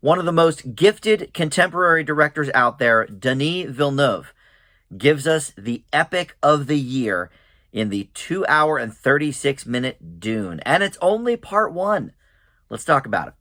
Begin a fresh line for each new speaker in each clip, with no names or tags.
One of the most gifted contemporary directors out there, Denis Villeneuve, gives us the epic of the year in the 2 hour and 36-minute Dune. And it's only part one. Let's talk about it.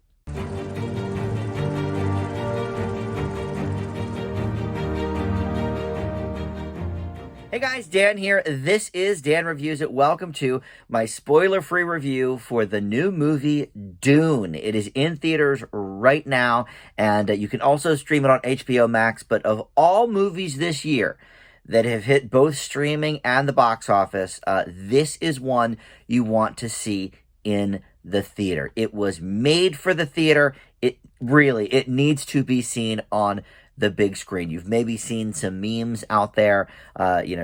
Hey guys, Dan here. This is Dan Reviews It. Welcome to my spoiler-free review for the new movie Dune. It is in theaters right now, and you can also stream it on HBO Max. But of all movies this year that have hit both streaming and the box office, this is one you want to see in the theater. It was made for the theater. It needs to be seen on the big screen. You've maybe seen some memes out there,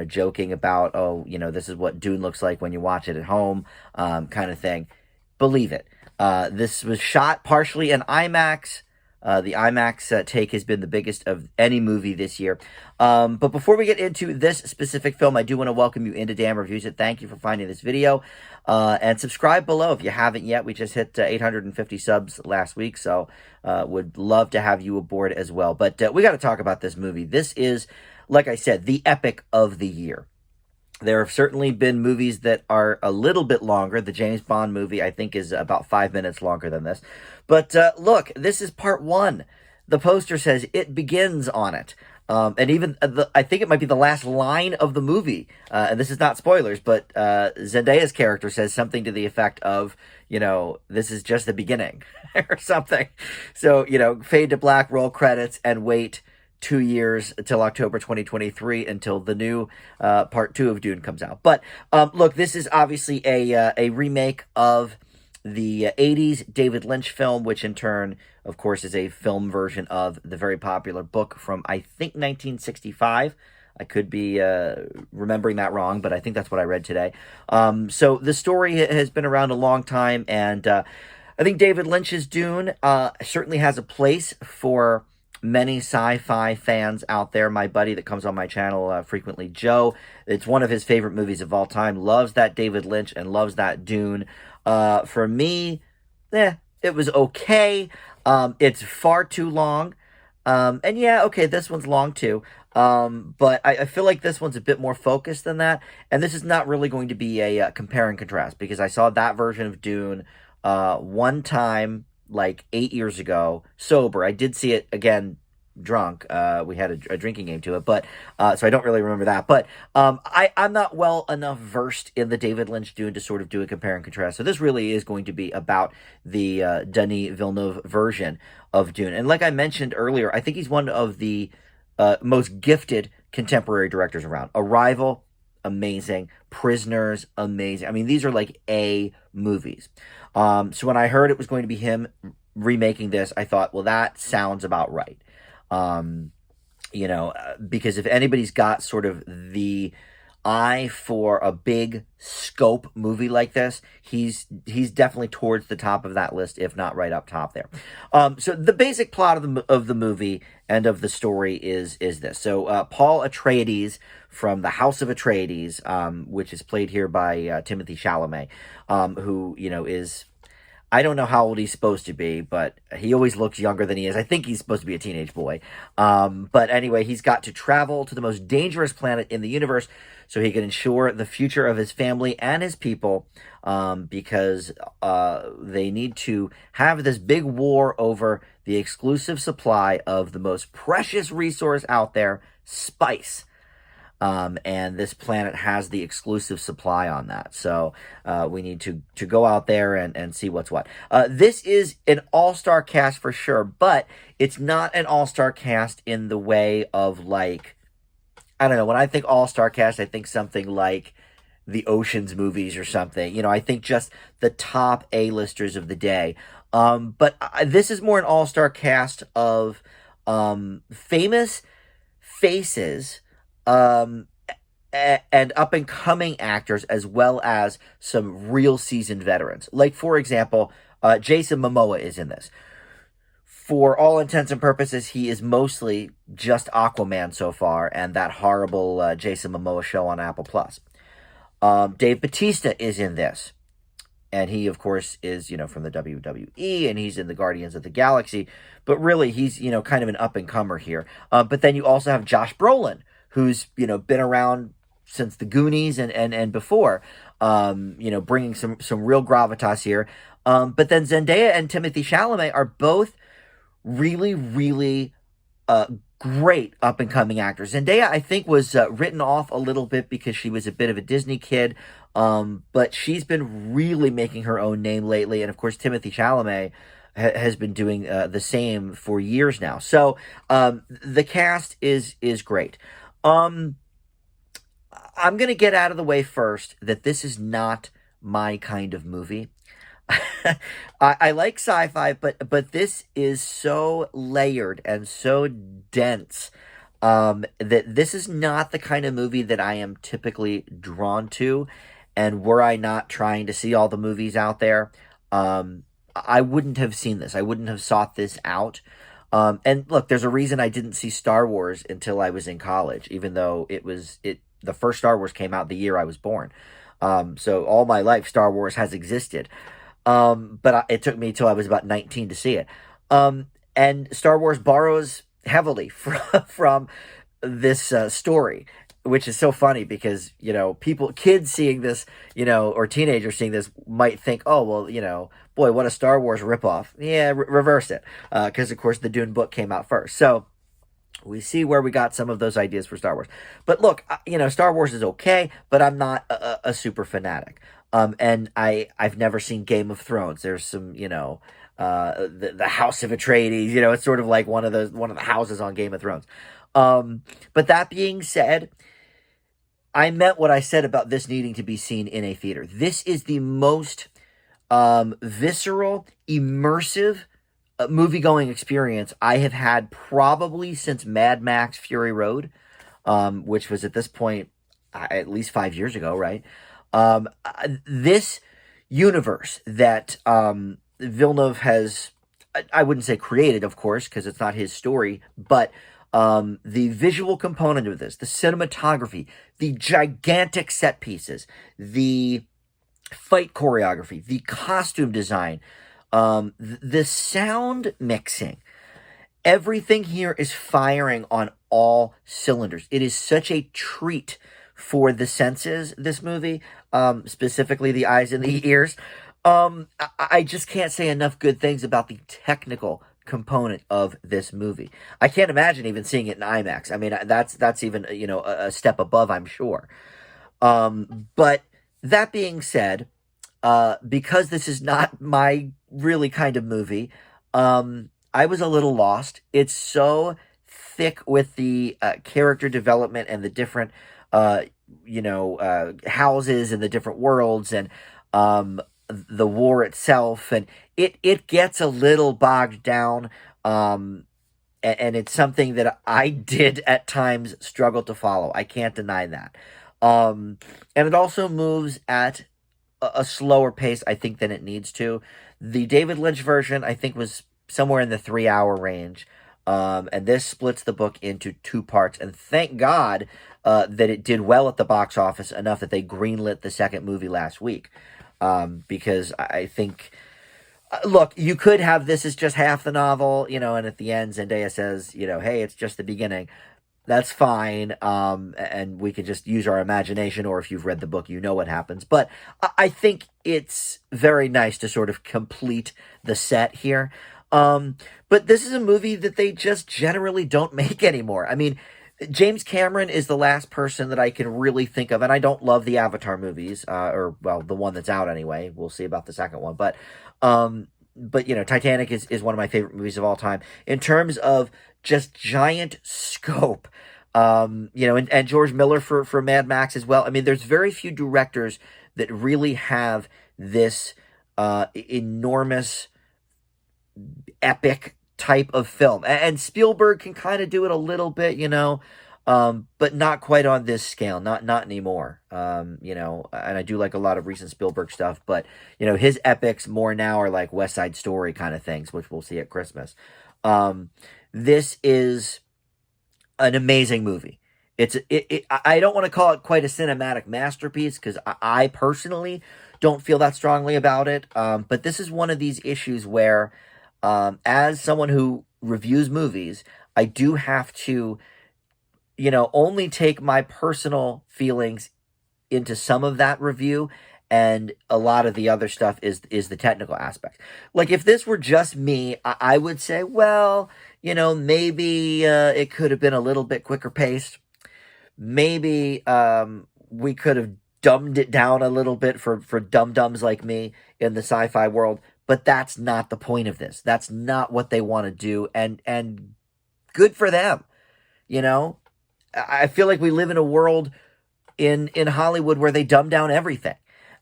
joking about, this is what Dune looks like when you watch it at home, kind of thing. Believe it. This was shot partially in IMAX. The IMAX take has been the biggest of any movie this year. But before we get into this specific film, I do want to welcome you into Dan Reviews It. Thank you for finding this video. And subscribe below if you haven't yet. We just hit 850 subs last week, so would love to have you aboard as well. But we got to talk about this movie. This is, like I said, the epic of the year. There have certainly been movies that are a little bit longer. The James Bond movie, I think, is about 5 minutes longer than this. But look, this is part one. The poster says it begins on it. And even, I think it might be the last line of the movie. And this is not spoilers, but Zendaya's character says something to the effect of, this is just the beginning or something. So, fade to black, roll credits, and wait 2 years until October 2023 until the new part 2 of Dune comes out. But look, this is obviously a remake of the 80s David Lynch film, which in turn, of course, is a film version of the very popular book from, I think, 1965. I could be remembering that wrong, but I think that's what I read today. So the story has been around a long time, and I think David Lynch's Dune certainly has a place for many sci-fi fans out there. My buddy that comes on my channel frequently, Joe, it's one of his favorite movies of all time, loves that David Lynch and loves that Dune. For me, it was okay. It's far too long. And yeah, okay, this one's long too. But I feel like this one's a bit more focused than that. And this is not really going to be a compare and contrast, because I saw that version of Dune one time, like 8 years ago, sober. I did see it again drunk. We had a drinking game to it, but so I don't really remember that. But I'm not well enough versed in the David Lynch Dune to sort of do a compare and contrast. So this really is going to be about the Denis Villeneuve version of Dune. And like I mentioned earlier, I think he's one of the most gifted contemporary directors around. Arrival, amazing. Prisoners, amazing. I mean, these are like A movies. So when I heard it was going to be him remaking this, I thought, well, that sounds about right. Because if anybody's got sort of the eye for a big scope movie like this, he's definitely towards the top of that list, if not right up top there. So the basic plot of the movie and of the story is this. So Paul Atreides from the House of Atreides, which is played here by Timothée Chalamet, who is, I don't know how old he's supposed to be, but he always looks younger than he is. I think he's supposed to be a teenage boy. But anyway, he's got to travel to the most dangerous planet in the universe so he can ensure the future of his family and his people, because they need to have this big war over the exclusive supply of the most precious resource out there, spice. And this planet has the exclusive supply on that. So we need to go out there and see what's what. This is an all-star cast for sure, but it's not an all-star cast in the way of, like, I don't know, when I think all-star cast, I think something like the Ocean's movies or something. I think just the top A-listers of the day. But this is more an all-star cast of famous faces, and up-and-coming actors, as well as some real seasoned veterans. Like, for example, Jason Momoa is in this. For all intents and purposes, he is mostly just Aquaman so far, and that horrible Jason Momoa show on Apple+. Dave Bautista is in this. And he, of course, is, from the WWE, and he's in the Guardians of the Galaxy. But really, he's, kind of an up-and-comer here. But then you also have Josh Brolin, who's, been around since the Goonies and before, bringing some real gravitas here. But then Zendaya and Timothy Chalamet are both really, really uh, great up and coming actors. Zendaya, I think, was written off a little bit because she was a bit of a Disney kid, but she's been really making her own name lately. And of course, Timothy Chalamet has been doing the same for years now. So the cast is great. Um, I'm gonna get out of the way first that this is not my kind of movie. I like sci-fi, but this is so layered and so dense that this is not the kind of movie that I am typically drawn to. And were I not trying to see all the movies out there, I wouldn't have seen this. I wouldn't have sought this out. And look, there's a reason I didn't see Star Wars until I was in college, even though the first Star Wars came out the year I was born. So all my life, Star Wars has existed. But it took me till I was about 19 to see it. And Star Wars borrows heavily from this story, which is so funny because, kids seeing this, or teenagers seeing this might think, oh, well, boy, what a Star Wars ripoff. Yeah, reverse it. Because, of course, the Dune book came out first. So we see where we got some of those ideas for Star Wars. But look, Star Wars is okay, but I'm not a super fanatic. And I've never seen Game of Thrones. There's some, the House of Atreides. It's sort of like one of the houses on Game of Thrones. But that being said, I meant what I said about this needing to be seen in a theater. This is the most visceral, immersive movie-going experience I have had probably since Mad Max Fury Road, which was at this point at least 5 years ago, right? This universe that Villeneuve has, I wouldn't say created, of course, because it's not his story, but the visual component of this, the cinematography, the gigantic set pieces, the fight choreography, the costume design, the sound mixing, everything here is firing on all cylinders. It is such a treat for the senses, this movie, specifically the eyes and the ears. I just can't say enough good things about the technical component of this movie. I can't imagine even seeing it in IMAX. I mean, that's even, a step above, I'm sure. But that being said, because this is not my really kind of movie, I was a little lost. It's so thick with the character development and the different, houses and the different worlds and the war itself, and it gets a little bogged down. And it's something that I did at times struggle to follow. I can't deny that. And it also moves at a slower pace, I think, than it needs to. The David Lynch version, I think, was somewhere in the 3 hour range. And this splits the book into two parts. And thank God that it did well at the box office enough that they greenlit the second movie last week. Because I think, look, you could have this as just half the novel, and at the end, Zendaya says, hey, it's just the beginning. That's fine. And we could just use our imagination, or if you've read the book, you know what happens. But I think it's very nice to sort of complete the set here. But this is a movie that they just generally don't make anymore. I mean, James Cameron is the last person that I can really think of, and I don't love the Avatar movies, or, well, the one that's out anyway. We'll see about the second one. But Titanic is one of my favorite movies of all time. In terms of just giant scope, and George Miller for Mad Max as well. I mean, there's very few directors that really have this enormous, epic type of film. And Spielberg can kind of do it a little bit, but not quite on this scale, not anymore. And I do like a lot of recent Spielberg stuff, but his epics more now are like West Side Story kind of things, which we'll see at Christmas. This is an amazing movie. I don't want to call it quite a cinematic masterpiece, because I personally don't feel that strongly about it. But this is one of these issues where, as someone who reviews movies, I do have to, only take my personal feelings into some of that review, and a lot of the other stuff is the technical aspect. Like if this were just me, I would say, well, maybe it could have been a little bit quicker paced. Maybe we could have dumbed it down a little bit for dum-dums like me in the sci-fi world, but that's not the point of this. That's not what they want to do, and good for them. You know, I feel like we live in a world in Hollywood where they dumb down everything.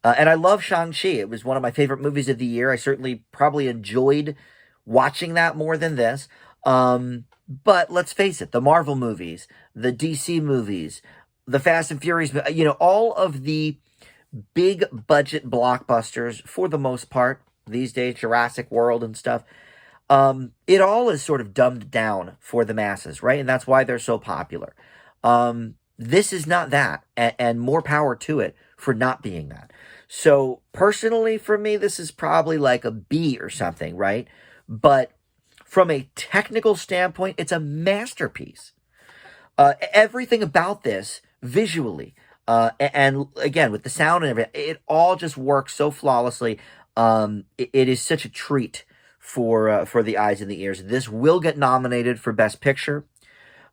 And I love Shang-Chi. It was one of my favorite movies of the year. I certainly probably enjoyed watching that more than this. But let's face it, the Marvel movies, the DC movies, the Fast and Furious, all of the big budget blockbusters, for the most part, these days, Jurassic World and stuff, it all is sort of dumbed down for the masses, right? And that's why they're so popular. This is not that, and more power to it for not being that. So personally, for me, this is probably like a B or something, right? But from a technical standpoint, it's a masterpiece. Everything about this visually, and again with the sound and everything, it all just works so flawlessly. It is such a treat for the eyes and the ears. This will get nominated for Best Picture.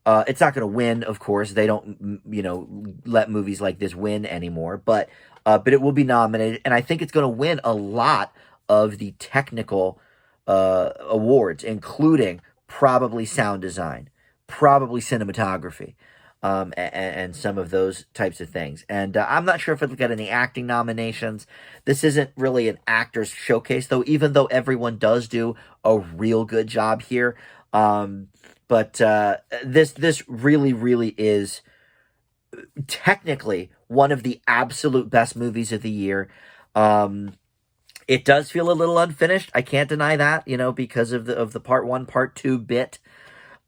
It's not going to win, of course. They don't, let movies like this win anymore. But it will be nominated, and I think it's going to win a lot of the technical awards, including probably sound design, probably cinematography, and some of those types of things. And I'm not sure if it'll get any acting nominations. This isn't really an actor's showcase, though, even though everyone does do a real good job here. But this really, really is technically one of the absolute best movies of the year. It does feel a little unfinished. I can't deny that, because of the part one, part two bit.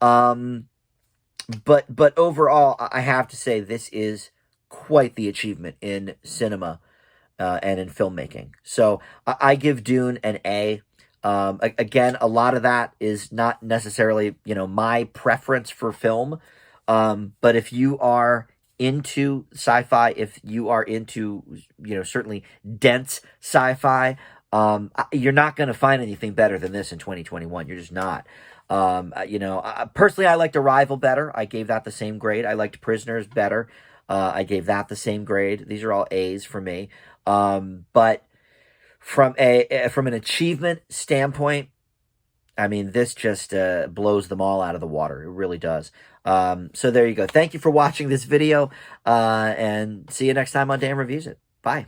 But overall, I have to say this is quite the achievement in cinema and in filmmaking. So I give Dune an A. Again, a lot of that is not necessarily, my preference for film. But if you are into sci-fi, if you are into, certainly dense sci-fi, you're not going to find anything better than this in 2021. You're just not. Personally, I liked Arrival better. I gave that the same grade. I liked Prisoners better. I gave that the same grade. These are all A's for me. But from an achievement standpoint, I mean, this just blows them all out of the water. It really does. So there you go. Thank you for watching this video, and see you next time on Dan Reviews It. Bye.